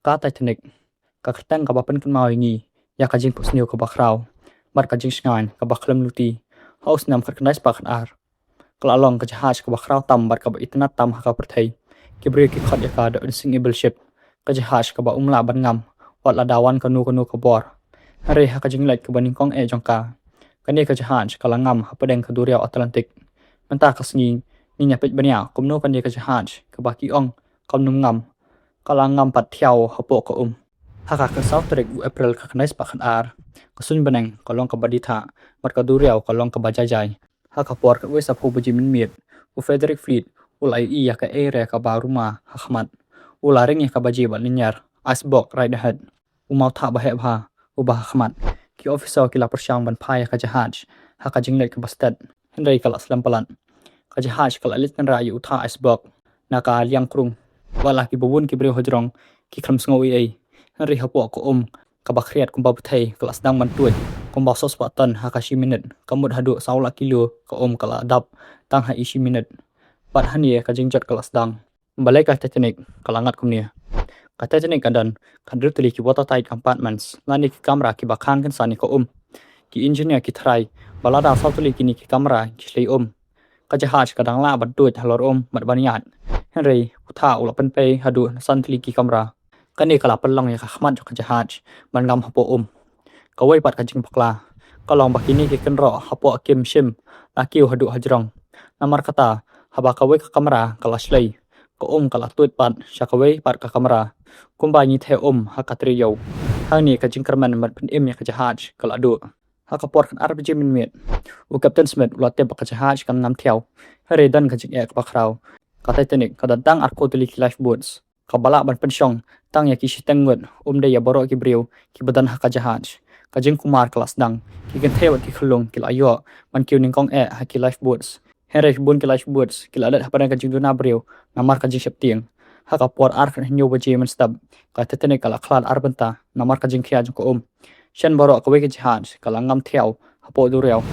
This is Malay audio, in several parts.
ka Titanic ka khrtang ka bapan kan mawi ngi ya ka jing pusniu ka bakrau mar ka jing sngan ka bakhlem luti haus nam khat knais pa khan ar kala long ka jahaj ka bakrau tam bar ka ba itna tam ha ka perthai kibre ki khat ya ka da sing able ship ka jahaj ka ba umla ban ngam wat la dawan ka nu ka bor hare ha ka jing lait ka baning kong e jong ka kani ka jahaj ka langam ha padeng ka duriau Atlantic manta ka sngi ni nya pet bania kumno kan ye ka jahaj ka ba ki ong kam num ngam kala ngam pat thiau ha po ka haka ka south trek u april ka knais pa khan ar ka sun baneng ka long ka badi tha mar ka duriau ka long ka ba jai haka por ka we sa phu buji min miet u frederick fleet u lai I ya ka e re ka ba ruma ha khmat u la reng ya ka baji ba linyar icebox right ahead u mau tha ba he bha u ba khmat ki officer ki la persyang ban phai ka jahaj haka jinglek ka bastad hendai ka aslam palan ka jahaj ka lit kan ra yu tha icebox na ka liang krung wala ki bubun ki bre hojrong ki kham sngowi ai ri hapo ko ka bakriat kum ba thai kelas dang man tuai kum ba sos patan ha ka minute kamut hadu saula kilo ka kala dap tang ha isi minute pat hanie ka jingjat kelas dang balai ka Titanic kalangat kumnia ka Titanic kadan kan rutli ki watertight compartments lani ki kamera ki bakhan kan sani ko ki engineer ki thrai balada sautuli ki ni ki kamera ki hlei ka jahaj ka dangla ban tuai halor mat baniat henry utha ula pen pe hadu santli ki kamera kani kala palong ya khmat ka jahaj man ngam hapo ka wai pat ka jing pakla ka long bakini ki kan ro hapo kim shim la kiu hadu hajrong namar kata haba ka wai ka kamera kala slei ka kala tuit pat sha ka wai pat ka kamera kumba ni the ha ka tri yo hangni ka jing karman mat pin ya ka jahaj kala du ha ka por kan arbj min met u captain smith la te ka jahaj kan nam thiaw hare dan ka jing ek pakrau ka Titanic ka dang ar ko tuli lifeboats ka bala ban pensyong tang ya ki sitengwet de ya boro ki briu ki badan ha ka jahaj ka jing kumar kelas dang ki kan thewat ki khulung ki ayo man ki ning kong e ha ki lifeboats here bun ki lifeboats ki la ha ka jing duna briu namar ka jing septieng ha ka por ar kan nyu baje man stab ka Titanic kala khlan arbanta namar ka jing khia jong ko shen boro ka we ki jahaj kala ngam thiaw ha po du reu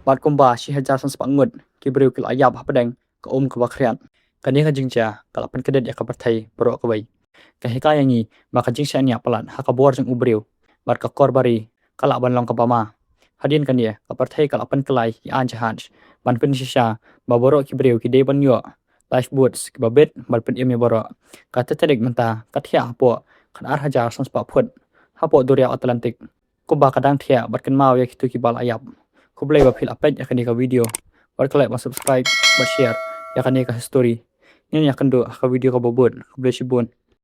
bat kumba shi hajar sans pangut ki briu ki ayab ha padeng ka ka bakriat kani ka jingcha kala pen kedet ya ka parthai boro ka bai ka hikaya ngi maka jingcha nya palan ha ka bor jing ubriu bar ka korbari kala ban long ka bama hadin kan ye ka parthai kala pen kelai ki an jahaj ban pen shisha ba boro ki briu ki de ban yo lifeboats ki babet ban pen emi boro ka Titanic menta ka thia po khan ar hajar sans pa phut ha po duria Atlantic ko ba ka dang thia bat kan maw ya ki tu ki bal ayap ko blai ba phil apet ya kan ka video bar kala ba subscribe ba share ya kan ka story ini akan do ka video ka bobot blai shibun